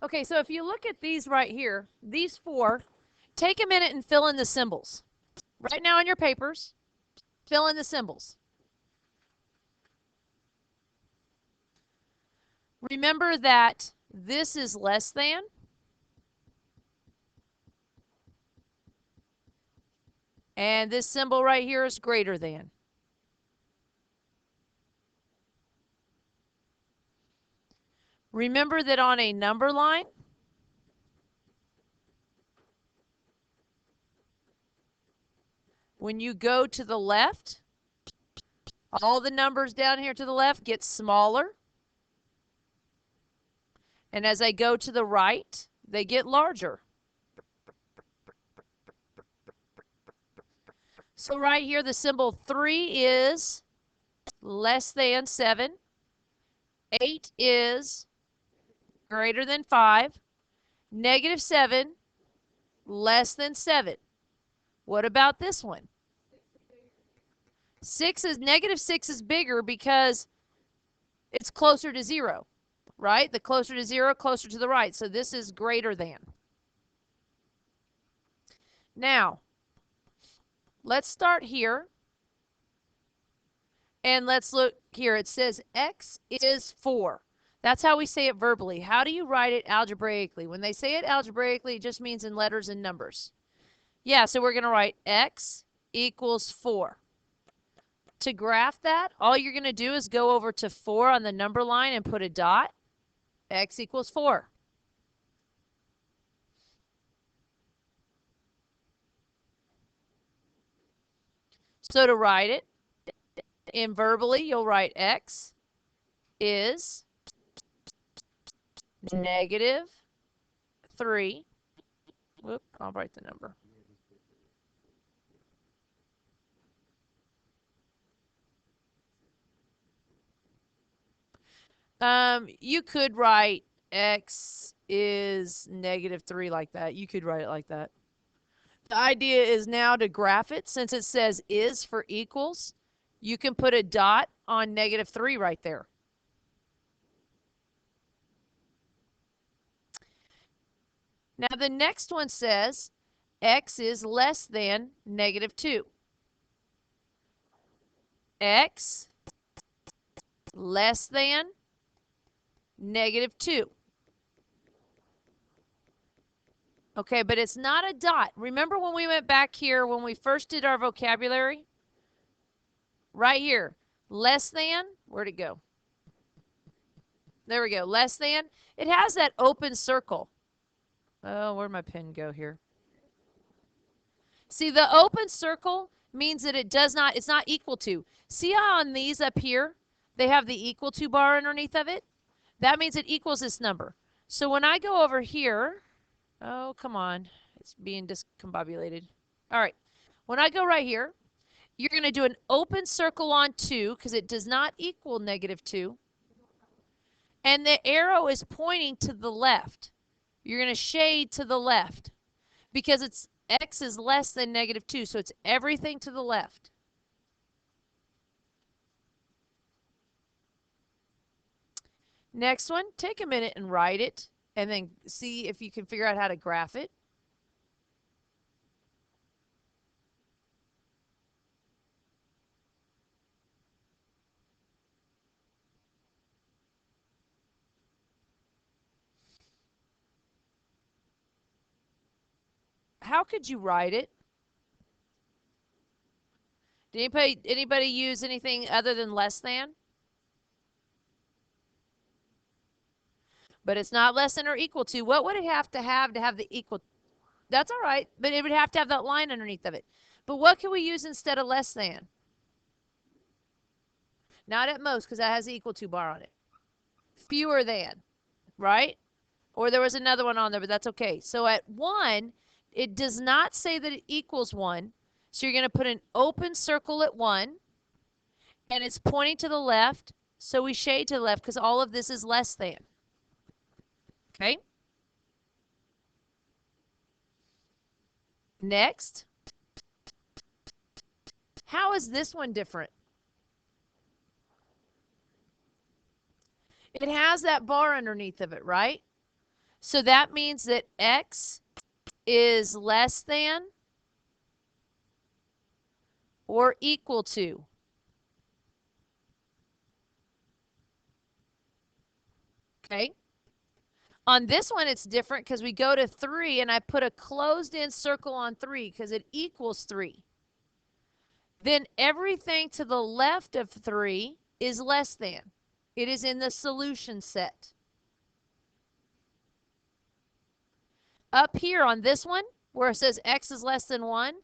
Okay, so if you look at these right here, these four, take a minute and fill in the symbols. Right now on your papers, fill in the symbols. Remember that this is less than, and this symbol right here is greater than. Remember that on a number line, when you go to the left, all the numbers down here to the left get smaller. And as I go to the right, they get larger. So right here, the symbol 3 is less than 7. 8 is greater than 5. Negative 7, less than 7. What about this one? 6 is, negative 6 is bigger because it's closer to 0, right? The closer to 0, closer to the right. So this is greater than. Now, let's start here. And let's look here. It says x is 4. That's how we say it verbally. How do you write it algebraically? When they say it algebraically, it just means in letters and numbers. Yeah, so we're going to write x equals 4. To graph that, all you're going to do is go over to 4 on the number line and put a dot. X equals 4. So to write it in verbally, you'll write x is negative 3. Whoop, I'll write the number. You could write x is negative 3 like that. You could write it like that. The idea is now to graph it. Since it says is for equals, you can put a dot on negative 3 right there. Now the next one says x is less than negative 2. X less than negative 2. Okay, but it's not a dot. Remember when we went back here when we first did our vocabulary? Right here. Less than, where'd it go? There we go. Less than. It has that open circle. Oh, where'd my pen go here? See, the open circle means that it's not equal to. See how on these up here, they have the equal to bar underneath of it? That means it equals this number. So when I go over here, oh, come on. It's being discombobulated. All right. When I go right here, you're going to do an open circle on 2 because it does not equal negative 2. And the arrow is pointing to the left. You're going to shade to the left because it's x is less than negative 2, so it's everything to the left. Next one, take a minute and write it, and then see if you can figure out how to graph it. How could you write it? Did anybody use anything other than less than? But it's not less than or equal to. What would it have to have the equal? That's all right, but it would have to have that line underneath of it. But what can we use instead of less than? Not at most, because that has the equal to bar on it. Fewer than, right? Or there was another one on there, but that's okay. So at 1, it does not say that it equals 1. So you're going to put an open circle at 1, and it's pointing to the left. So we shade to the left because all of this is less than. Okay? Next. How is this one different? It has that bar underneath of it, right? So that means that x is less than or equal to. Okay. On this one, it's different because we go to 3 and I put a closed-in circle on 3 because it equals 3. Then everything to the left of 3 is less than. It is in the solution set. Up here on this one, where it says x is less than 1,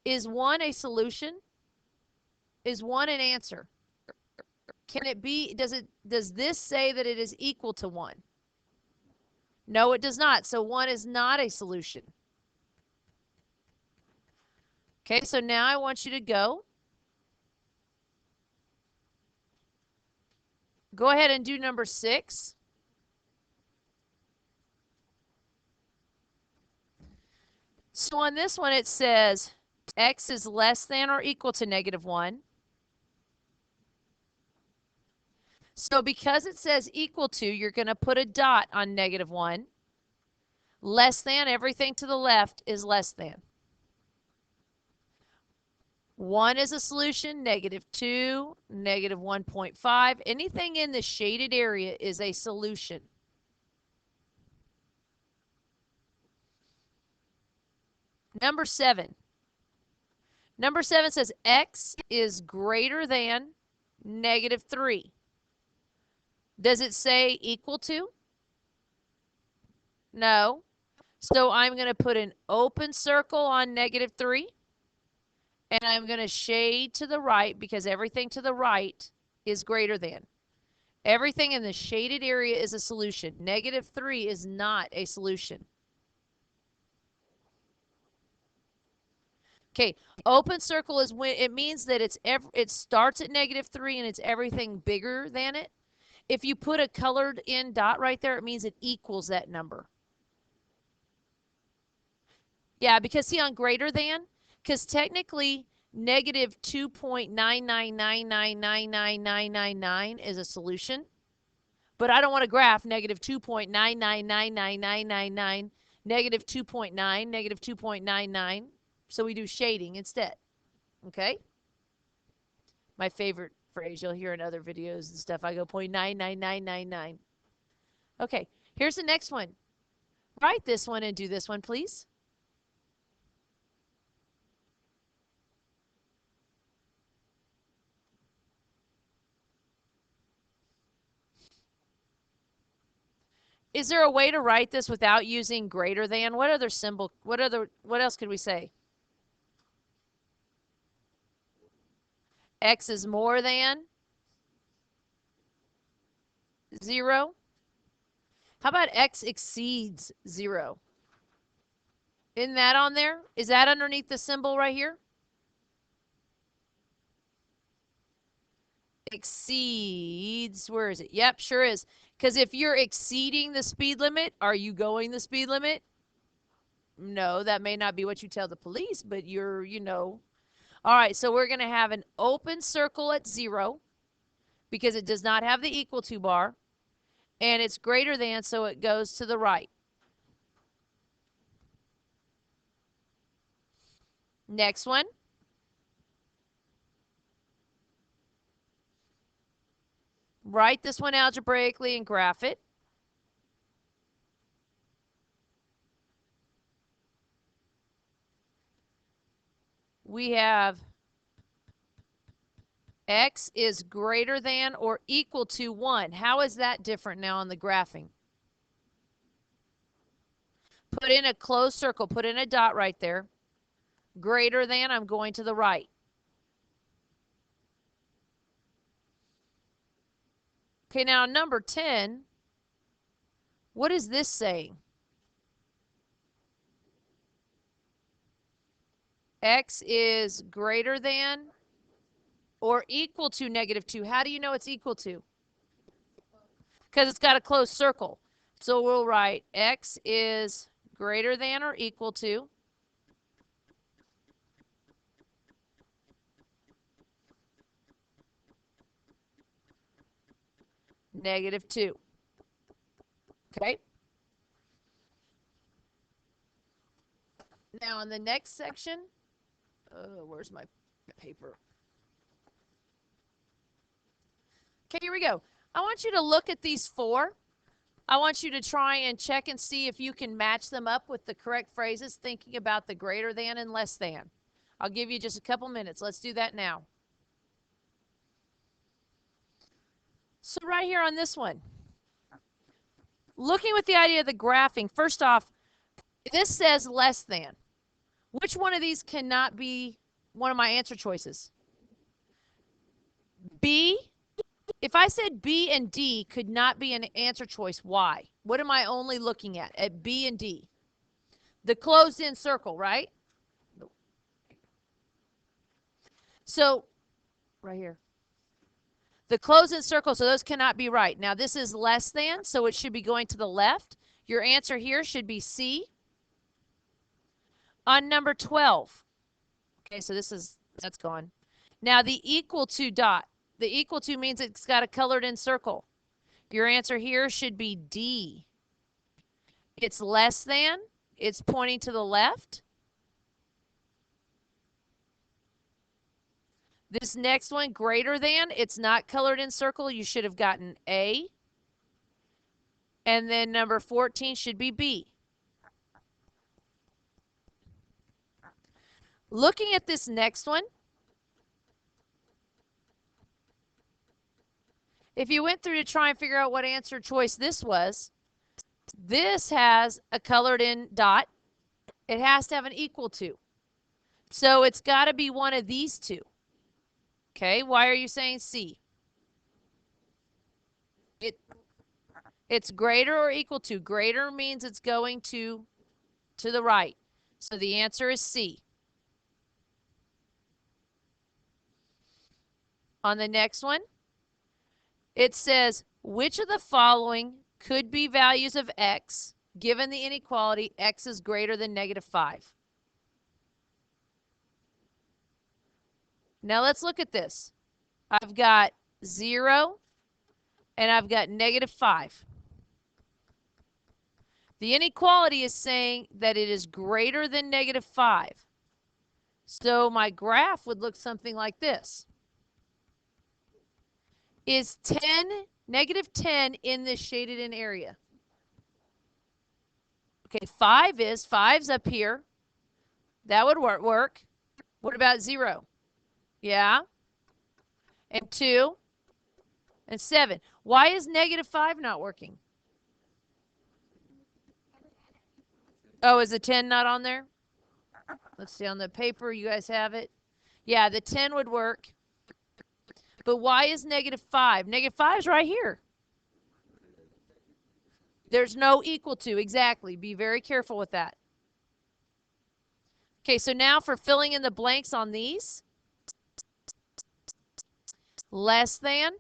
is 1 a solution? Is 1 an answer? Can it be, does this say that it is equal to 1? No, it does not. So 1 is not a solution. Okay, so now I want you to go ahead and do number 6. So on this one, it says x is less than or equal to -1. So because it says equal to, you're going to put a dot on -1. Less than, everything to the left is less than. 1 is a solution, -2, -1.5. Anything in the shaded area is a solution. Number 7. Number 7 says x is greater than -3. Does it say equal to? No. So I'm going to put an open circle on -3. And I'm going to shade to the right because everything to the right is greater than. Everything in the shaded area is a solution. -3 is not a solution. Okay, open circle is when it means that it starts at -3 and it's everything bigger than it. If you put a colored in dot right there, it means it equals that number. Yeah, because see on greater than, because technically -2.999999999 is a solution. But I don't want to graph -2.9999999, -2.9, -2.99. So we do shading instead. Okay? My favorite phrase you'll hear in other videos and stuff. I go 0.99999. Okay, here's the next one. Write this one and do this one, please. Is there a way to write this without using greater than? What other symbol, what else could we say? X is more than 0. How about x exceeds 0? Isn't that on there? Is that underneath the symbol right here? Exceeds, where is it? Yep, sure is. Because if you're exceeding the speed limit, are you going the speed limit? No, that may not be what you tell the police, but you're, All right, so we're going to have an open circle at 0 because it does not have the equal to bar. And it's greater than, so it goes to the right. Next one. Write this one algebraically and graph it. We have x is greater than or equal to 1. How is that different now on the graphing? Put in a closed circle. Put in a dot right there. Greater than, I'm going to the right. Okay, now number 10, what is this saying? X is greater than or equal to -2. How do you know it's equal to? Because it's got a closed circle. So we'll write x is greater than or equal to -2. Okay? Now in the next section, where's my paper? Okay, here we go. I want you to look at these four. I want you to try and check and see if you can match them up with the correct phrases, thinking about the greater than and less than. I'll give you just a couple minutes. Let's do that now. So right here on this one, looking with the idea of the graphing, first off, this says less than. Which one of these cannot be one of my answer choices? B. If I said B and D could not be an answer choice, why? What am I only looking at B and D? The closed-in circle, right? So, right here. The closed-in circle, so those cannot be right. Now, this is less than, so it should be going to the left. Your answer here should be C. On number 12. Okay, so that's gone. Now, the equal to dot. The equal to means it's got a colored-in circle. Your answer here should be D. It's less than. It's pointing to the left. This next one, greater than, it's not colored in circle. You should have gotten A. And then number 14 should be B. Looking at this next one, if you went through to try and figure out what answer choice this was, this has a colored in dot. It has to have an equal to. So it's got to be one of these two. Okay, why are you saying C? It's greater or equal to. Greater means it's going to the right. So the answer is C. On the next one, it says, which of the following could be values of x given the inequality x is greater than -5? Now let's look at this. I've got 0 and I've got -5. The inequality is saying that it is greater than -5. So my graph would look something like this. Is -10 in this shaded in area? Okay, 5's up here. That would work. What about 0? Yeah. And 2 and 7. Why is -5 not working? Oh, is the 10 not on there? Let's see on the paper. You guys have it. Yeah, the 10 would work. But why is -5? -5 is right here. There's no equal to. Exactly. Be very careful with that. Okay, so now for filling in the blanks on these. Less than.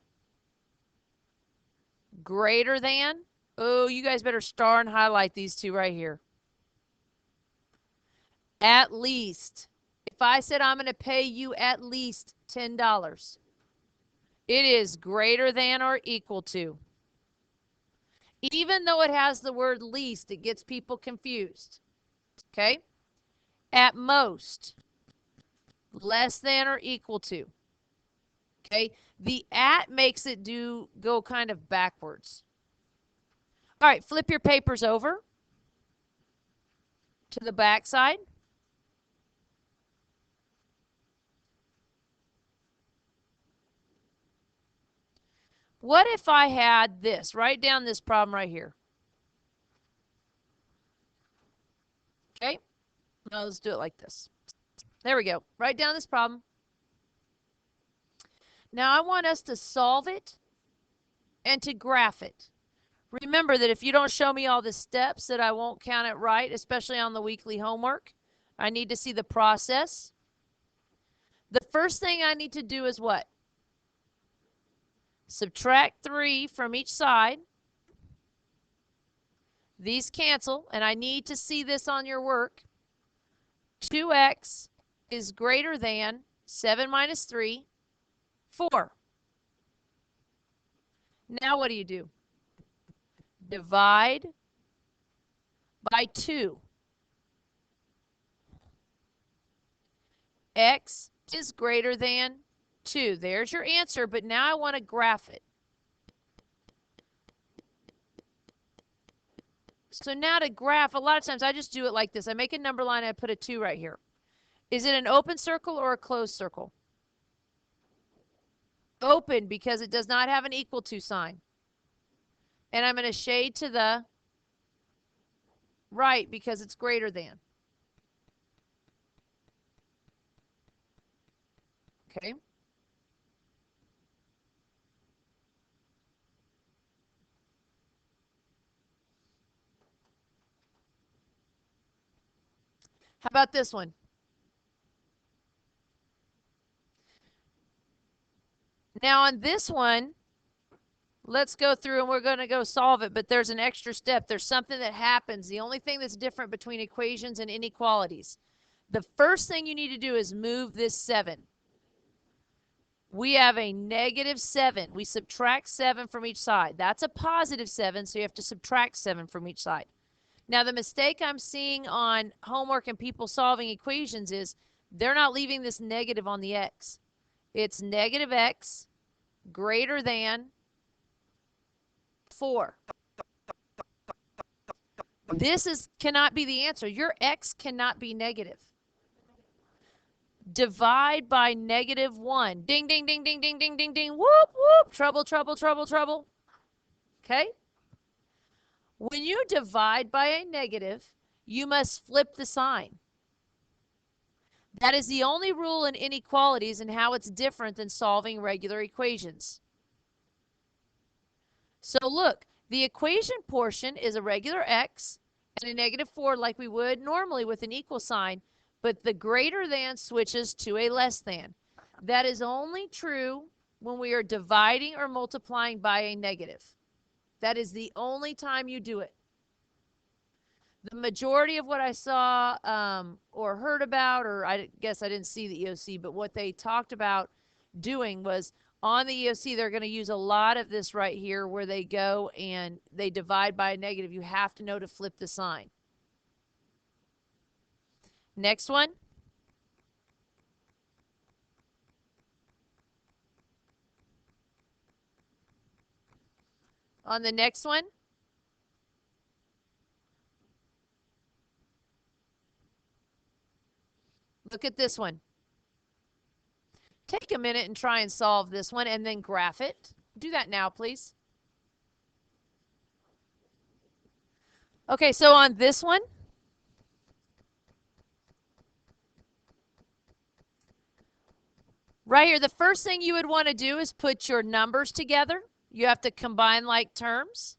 Greater than. Oh, you guys better star and highlight these two right here. At least. If I said I'm going to pay you at least $10, it is greater than or equal to. Even though it has the word least, it gets people confused. Okay? At most, less than or equal to. Okay? The at makes it go kind of backwards. All right, flip your papers over to the back side. What if I had this? Write down this problem right here. Okay? Now let's do it like this. There we go. Write down this problem. Now I want us to solve it and to graph it. Remember that if you don't show me all the steps, that I won't count it right, especially on the weekly homework. I need to see the process. The first thing I need to do is what? Subtract 3 from each side. These cancel, and I need to see this on your work. 2x is greater than 7 minus 3, 4. Now what do? Divide by 2. X is greater than 2. There's your answer, but now I want to graph it. So now to graph, a lot of times I just do it like this. I make a number line, I put a 2 right here. Is it an open circle or a closed circle? Open, because it does not have an equal to sign. And I'm going to shade to the right because it's greater than. Okay. How about this one? Now on this one, let's go through and we're going to go solve it, but there's an extra step. There's something that happens. The only thing that's different between equations and inequalities. The first thing you need to do is move this 7. We have a negative 7. We subtract 7 from each side. That's a positive 7, so you have to subtract 7 from each side. Now, the mistake I'm seeing on homework and people solving equations is they're not leaving this negative on the x. It's negative x greater than 4. This cannot be the answer. Your x cannot be negative. Divide by negative 1. Ding, ding, ding, ding, ding, ding, ding, ding. Whoop, whoop. Trouble, trouble, trouble, trouble. Okay? When you divide by a negative, you must flip the sign. That is the only rule in inequalities and how it's different than solving regular equations. So look, the equation portion is a regular x and a negative 4 like we would normally with an equal sign, but the greater than switches to a less than. That is only true when we are dividing or multiplying by a negative. That is the only time you do it. The majority of what I saw or heard about, or I guess I didn't see the EOC, but what they talked about doing was on the EOC, they're going to use a lot of this right here where they go and they divide by a negative. You have to know to flip the sign. Next one. On the next one, look at this one. Take a minute and try and solve this one and then graph it. Do that now, please. Okay, so on this one, right here, the first thing you would want to do is put your numbers together. You have to combine like terms.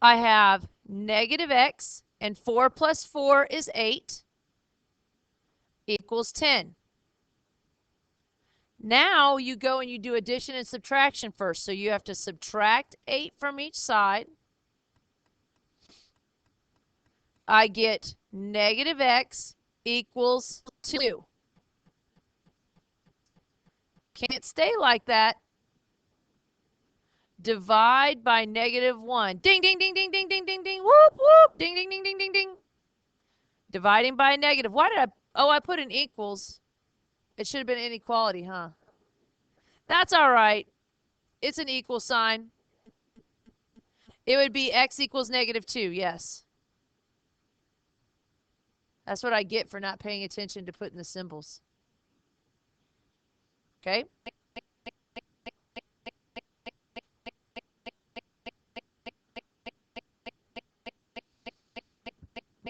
I have negative x, and 4 plus 4 is 8, equals 10. Now you go and you do addition and subtraction first. So you have to subtract 8 from each side. I get negative x equals 2. Can't stay like that. Divide by negative 1. Ding, ding, ding, ding, ding, ding, ding, ding. Whoop, whoop. Ding, ding, ding, ding, ding, ding. Dividing by a negative. Why did I? Oh, I put an equals. It should have been inequality, huh? That's all right. It's an equal sign. It would be x equals negative 2, yes. That's what I get for not paying attention to putting the symbols. Okay?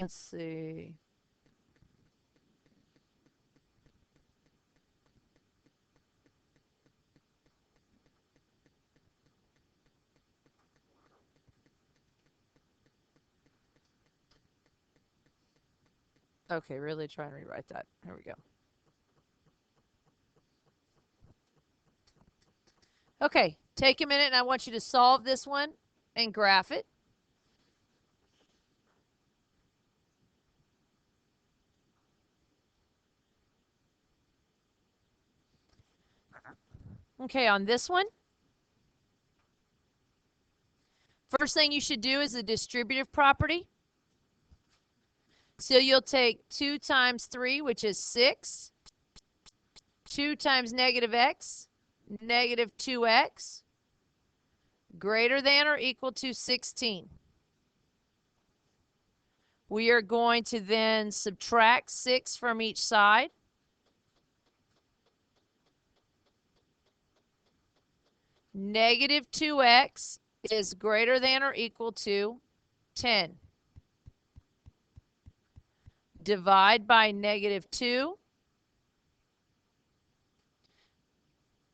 Let's see. Okay, really try and rewrite that. Here we go. Okay, take a minute and I want you to solve this one and graph it. Okay, on this one, first thing you should do is the distributive property. So you'll take 2 times 3, which is 6. 2 times negative x, negative 2x, greater than or equal to 16. We are going to then subtract 6 from each side. Negative 2x is greater than or equal to 10. Divide by negative 2.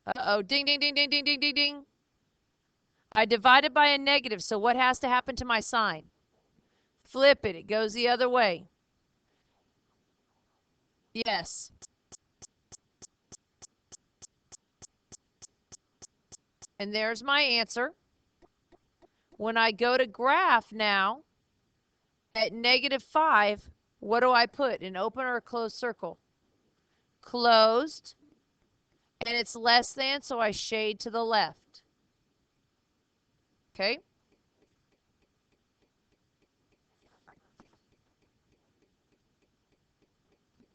Uh-oh, ding, ding, ding, ding, ding, ding, ding, ding. I divided by a negative, so what has to happen to my sign? Flip it. It goes the other way. Yes. And there's my answer. When I go to graph now, at negative 5, what do I put? An open or a closed circle? Closed. And it's less than, so I shade to the left. Okay?